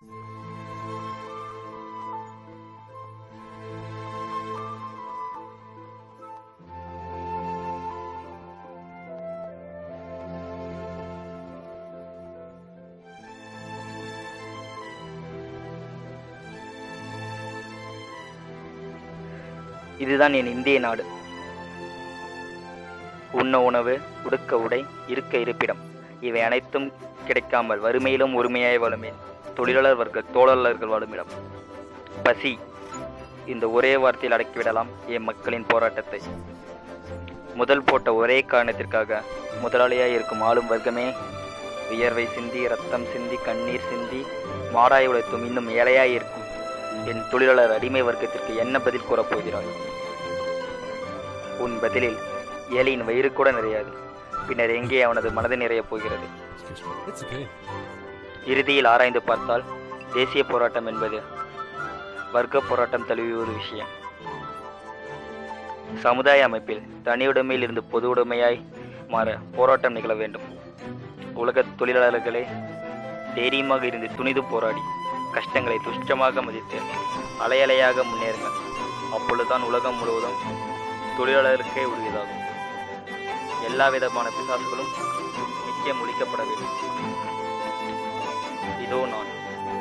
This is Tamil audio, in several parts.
இதுதான் என் இந்திய நாடு. உண்ண உணவு, உடுக்க உடை, இருக்க இருப்பிடம் இவை அனைத்தும் கிடைக்காமல் வறுமையிலும் ஒருமையாய் வாழுமே தொழிலாளர் வர்க்க தோழர்கள் வாழுமிடம். பசி, இந்த ஒரே வார்த்தையில் அடக்கிவிடலாம் என் மக்களின் போராட்டத்தை. முதல் போட்ட ஒரே காரணத்திற்காக முதலாளியாய் இருக்கும் ஆளும் வர்க்கமே வியர்வை சிந்தி, ரத்தம் சிந்தி, கண்ணீர் சிந்தி, மாடாய் உழைத்தும் இன்னும் ஏழையாய் இருக்கும் என் தொழிலாளர் அடிமை வர்க்கத்திற்கு என்ன பதில் கூறப்போகிறாய்? உன் பதிலில் ஏழையின் வயிறு கூட நிறையாது. பின்னர் எங்கே அவனது மனது நிறையப் போகிறது? இறுதியில் ஆராய்ந்து பார்த்தால் தேசிய போராட்டம் என்பது வர்க்க போராட்டம் தழுவிய ஒரு விஷயம். சமுதாய அமைப்பில் தனியுடைமையில் இருந்து பொது உடைமையாய் மாற போராட்டம் நிகழ வேண்டும். உலக தொழிலாளர்களே தைரியமாக இருந்து துணிந்து போராடி கஷ்டங்களை துஷ்டமாக மதித்து அலையலையாக முன்னேறுங்கள். அப்பொழுதுதான் உலகம் முழுவதும் தொழிலாளருக்கே உரியதாகும். எல்லா விதமான பிசாசுகளும் நிச்சயம் ஒழிக்கப்பட வேண்டும். இதோ நான்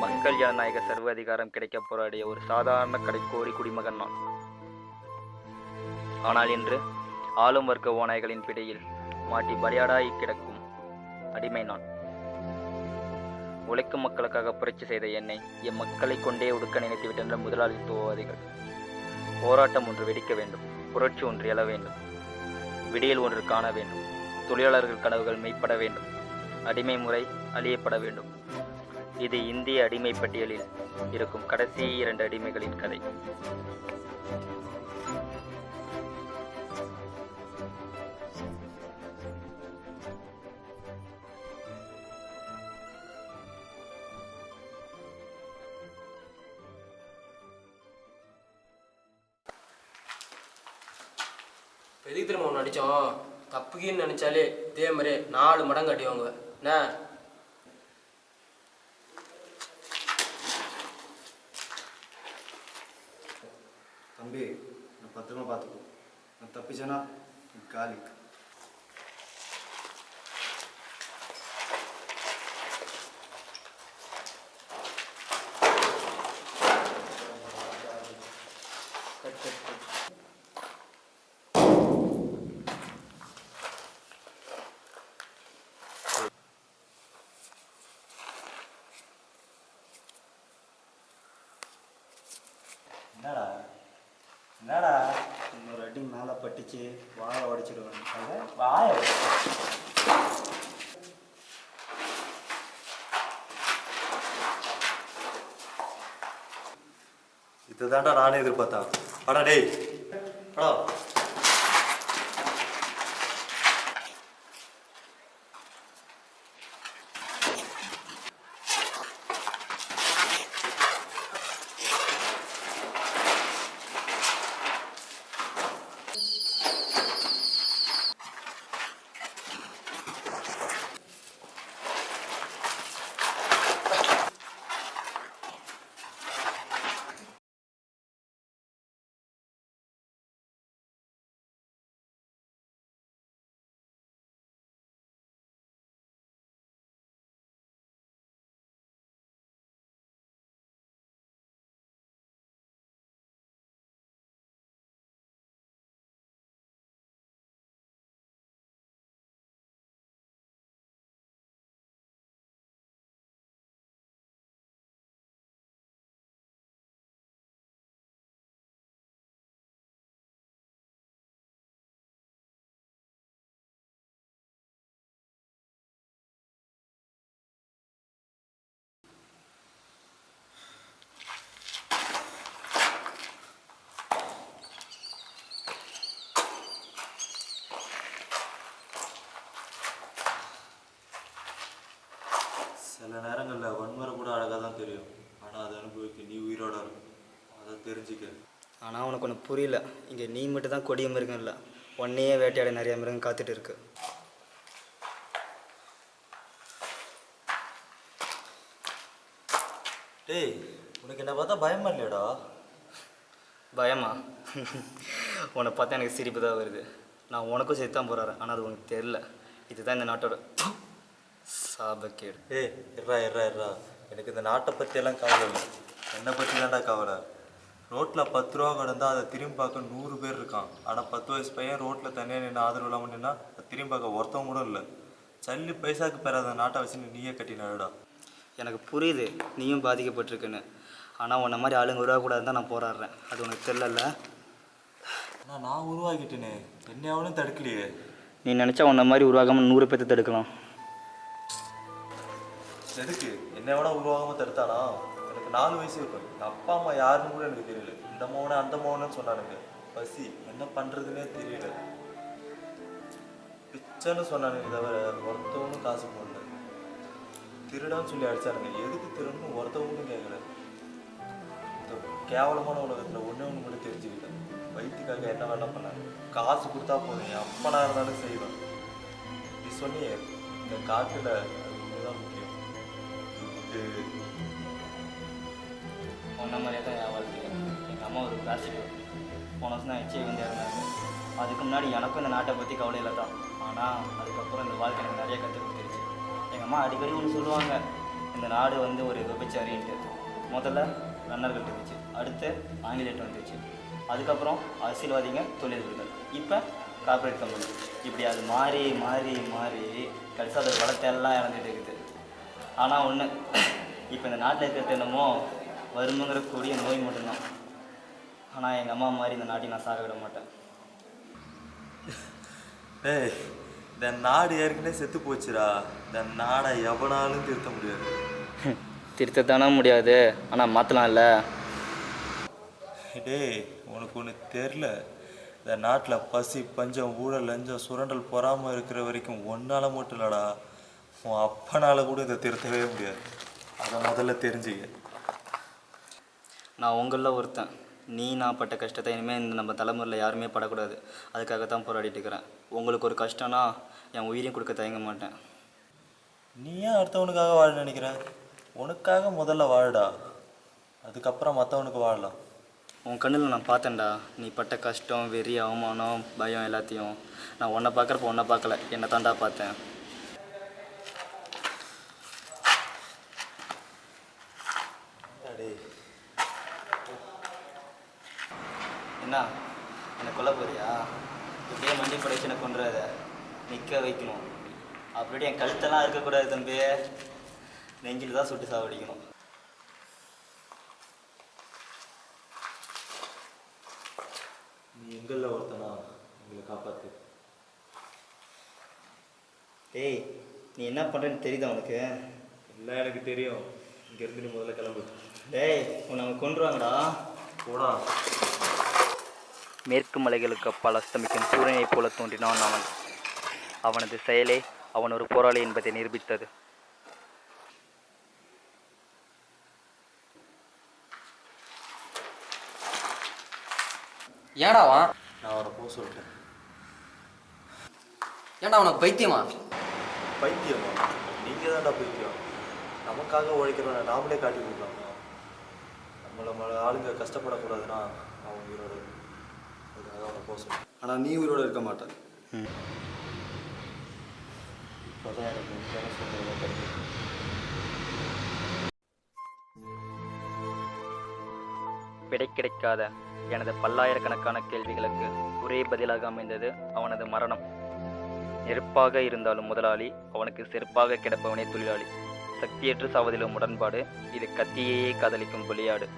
மக்கள் ஜனநாயக சர்வ அதிகாரம் கிடைக்க போராடிய ஒரு சாதாரண கடைக்கோடி குடிமகன் நான். ஆனால் இன்று ஆளும் வர்க்க ஓநாய்களின் பிடியில் மாட்டி பலியாடாய் கிடக்கும் அடிமை நான். உழைக்கும் மக்களுக்காக புரட்சி செய்த என்னை என் மக்களை கொண்டே ஒடுக்க நினைத்து விட்டென்ற முதலாளித்துவவாதிகள். போராட்டம் ஒன்று வெடிக்க வேண்டும், புரட்சி ஒன்று எழ வேண்டும், விடியல் ஒன்று காண வேண்டும், தொழிலாளர்கள் கனவுகள் மெய்ப்பட வேண்டும், அடிமை முறை அழியப்பட வேண்டும். இது இந்திய அடிமை பட்டியலில் இருக்கும் கடைசி 2 அடிமைகளின் கதை. எதுக்கு திரும்ப ஒன்று அடித்தோம்? தப்புக்குன்னு நினச்சாலே இதே மாதிரி 4 மடங்கு அடிவாங்க. என்ன தம்பி, நான் பத்திரமா பார்த்துக்கோ. நான் தப்பிச்சேன்னா காலி. என்னடா என்னடா இன்னொரு அடி மேலே பட்டிச்சு வாழை உடைச்சிடுவேன். வாழை இதுதான்டா நானே எதிர்பார்த்தேன். அடா டேய் அடா. சில நேரங்களில் வன்முறை கூட அழகாக தான் தெரியும். ஆனால் அதை அனுபவிக்க நீ உயிரோட இருக்கும். அதை தெரிஞ்சுக்க. ஆனால் உனக்கு ஒன்று புரியல. இங்கே நீ மட்டும் தான் கொடிய மிருகம் இல்லை, உன்னையே வேட்டையாட நிறைய மிருகம் காத்துட்டு இருக்கு. டேய் உனக்கு என்ன பார்த்தா பயமா இல்லையாடா? பயமா? உன்னை பார்த்தா எனக்கு சிரிப்பு தான் வருது. நான் உனக்கும் சேர்த்து தான் போகிறாரு, ஆனால் அது உனக்கு தெரில. இதுதான் இந்த நாட்டோட சாபக்கேடு. ஏய் இருறா, எனக்கு இந்த நாட்டை பற்றியெல்லாம் கவலை இல்லை. என்னை பற்றி தான்டா கவலை. ரோட்டில் 10 ரூபா கிடந்தா அதை திரும்பி பார்க்க 100 பேர் இருக்கான். ஆனால் 10 வயசு பையன் ரோட்டில் தனியாக நின்று ஆதரவு இல்லாமல் நின்னா அதை திரும்பி பார்க்க ஒருத்தவங்க கூட இல்லை. சல்லி பைசாக்கு பெறாத நாட்டை வச்சு நீயே கட்டினாடா. எனக்கு புரியுது நீயும் பாதிக்கப்பட்டிருக்குன்னு, ஆனால் உன்ன மாதிரி ஆளுங்க உருவாகக்கூடாது தான் நான் போராடுறேன். அது உனக்கு தெரிலல்ல? ஆனால் நான் உருவாக்கிட்டேனே, என்ன எவனும் தடுக்கலையே. நீ நினச்சா உன்ன மாதிரி உருவாகாமல் 100 பேர்த்து தடுக்கலாம். எதுக்கு என்ன எவனா உருவாகாமல் தடுத்தானா? எனக்கு 4 வயசு இருக்கும். எங்கள் அப்பா அம்மா யாருன்னு கூட எனக்கு தெரியல. இந்த மௌனை அந்த மௌனன்னு சொன்னானுங்க. பசி என்ன பண்ணுறதுன்னே தெரியல. பிச்சைன்னு சொன்னானுங்க தவிர ஒருத்தவனும் காசு போடல. திருடான்னு சொல்லி அடிச்சானுங்க. எதுக்கு திருடன்னு ஒருத்தவனும் கேட்கல. இந்த கேவலமான உலகத்தில் ஒன்று மட்டும் தெரிஞ்சுக்கிட்டேன். வயிற்றுக்காக என்ன வேணா பண்ணாங்க. காசு கொடுத்தா போதும், என் அப்பனா இருந்தாலும் செய்வேன். நீ சொன்னியே இந்த காட்டில் அது ஒன்றுதான் முக்கியம். உன்ன மாதிரியே தான் என் வாழ்க்கை. எங்கள் அம்மா ஒரு பிளாஸ்டிக் போன வருஷம் தான் எச்சை வந்து இறந்தாங்க. அதுக்கு முன்னாடி எனக்கும் இந்த நாட்டை பற்றி கவலை இல்லை தான். ஆனால் அதுக்கப்புறம் இந்த வாழ்க்கை எனக்கு நிறைய கற்றுக் கொடுத்துருச்சு. எங்கள் அம்மா அடிக்கடி ஒன்று சொல்லுவாங்க, இந்த நாடு வந்து ஒரு விபச்சாரின்ட்டு. முதல்ல ரன்னர்கள் இருந்துச்சு, அடுத்து ஆங்கிலேயர் வந்துச்சு, அதுக்கப்புறம் அரசியல்வாதிங்க, தொழில்கள், இப்போ கார்பரேட் கம்பெனி. இப்படி அது மாறி மாறி மாறி கடைசி அது வளர்த்தெல்லாம் இறந்துட்டு இருக்குது. ஆனால் ஒன்று, இப்போ இந்த நாட்டில் இருக்கிறது என்னமோ வறுமைங்கிற கூடிய நோய் மட்டும்தான். ஆனால் எங்கள் அம்மா மாதிரி இந்த நாட்டை நான் சாக விட மாட்டேன். ஏய் இந்த நாடு ஏற்கனவே செத்து போச்சுடா. இந்த நாடை எவனாலும் திருத்த முடியாது. திருத்தத்தானே முடியாது, ஆனால் மாற்றலாம்ல. டேய் உனக்கு ஒன்று தெரில. இந்த நாட்டில் பசி பஞ்சம் ஊழல் லஞ்சம் சுரண்டல் பொறாமல் இருக்கிற வரைக்கும் ஒன்றால் மட்டும் இல்லைடா, உன் அப்பனால கூட இதை திருத்தவே முடியாது. அதை முதல்ல தெரிஞ்சுக்க. நான் உங்களில் ஒருத்தன். நான் பட்ட கஷ்டத்தை இனிமேல் இந்த நம்ம தலைமுறையில் யாருமே படக்கூடாது. அதுக்காகத்தான் போராடிட்டு இருக்கிறேன். உங்களுக்கு ஒரு கஷ்டம்னா என் உயிரையும் கொடுக்க தயங்க மாட்டேன். நீ ஏன் அடுத்தவனுக்காக வாழ நினைக்கிற? உனக்காக முதல்ல வாழடா, அதுக்கப்புறம் மற்றவனுக்கு வாழலாம். உன் கண்ணில் நான் பார்த்தேன்டா, நீ பட்ட கஷ்டம், வெறி, அவமானம், பயம் எல்லாத்தையும். நான் உன்னை பார்க்குறப்ப உன்னை பார்க்கல, என்னை தாண்டா பார்த்தேன். என்ன என்னை கொல்ல போறியா? இப்படியே மண்டி படைச்சு என்னை கொண்டுறாத, நிற்க வைக்கணும். அப்படியே என் கழுத்தெல்லாம் இருக்கக்கூடாது தம்பி, நெஞ்சில் தான் சுட்டு சாவடிக்கணும். நீ எங்களில் ஒருத்தனா, எங்களை காப்பாற்று. டேய் நீ என்ன பண்ணுறேன்னு தெரியுதா உனக்கு? எல்லாம் எனக்கு தெரியும். இங்கேருந்து நீ முதல்ல கிளம்பு. டேய் உன்னை அவங்க கொண்டுருவாங்கடா. போடா. மேற்கு மலைகளுக்கு அப்பால் அஸ்தமிக்கும் சூரியனைப் போல தோன்றினான் அவன். அவனது செயலே அவன் ஒரு போராளி என்பதை நிரூபித்தது. ஏடாவா? நான் அவனை போக சொல்லிட்டேன். ஏன்டா உனக்கு பைத்தியமா? பைத்தியமா? நீங்கள் தான்டா பைத்தியம். நமக்காக உழைக்கிறவனை நாமளே காட்டி கொடுக்கலாமா? நம்மளை ஆளுங்க கஷ்டப்படக்கூடாதுன்னா அவன் உயிரோட இருக்கு. அதுக்காக அவனை போக சொல்லிட்டேன். ஆனால் நீ உயிரோட இருக்க மாட்டேன். இப்போதான் எனக்கு முக்கியமான சூழ்நிலை தெரியும். விடை கிடைக்காத எனது பல்லாயிரக்கணக்கான கேள்விகளுக்கு ஒரே பதிலாக அமைந்தது அவனது மரணம். நெருப்பாக இருந்தாலும் முதலாளி, அவனுக்கு செருப்பாக கிடப்பவனே தொழிலாளி. சக்தியற்று சாவதிலும் உடன்பாடு, இது கத்தியையே காதலிக்கும் விளையாடு.